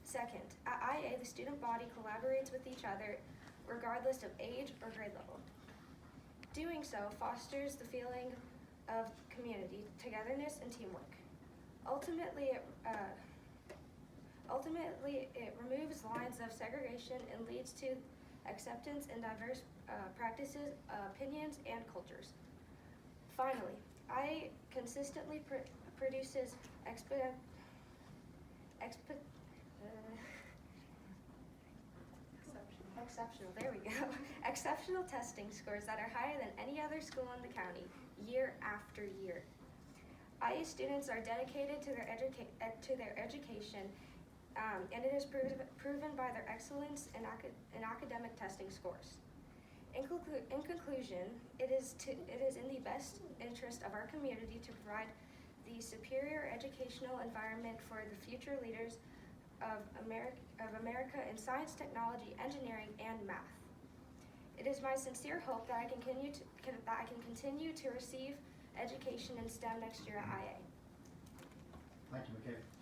Second, at IA, the student body collaborates with each other regardless of age or grade level. Doing so fosters the feeling of community, togetherness, and teamwork. Ultimately, it removes lines of segregation and leads to acceptance in diverse practices, opinions, and cultures. Finally, IA consistently produces exceptional testing scores that are higher than any other school in the county, year after year. IA students are dedicated to their education, and it is proven by their excellence in academic testing scores. In conclusion, it is in the best interest of our community to provide the superior educational environment for the future leaders of America in science, technology, engineering, and math. It is my sincere hope that I can continue to receive education in STEM next year at IA. Thank you, Makayla.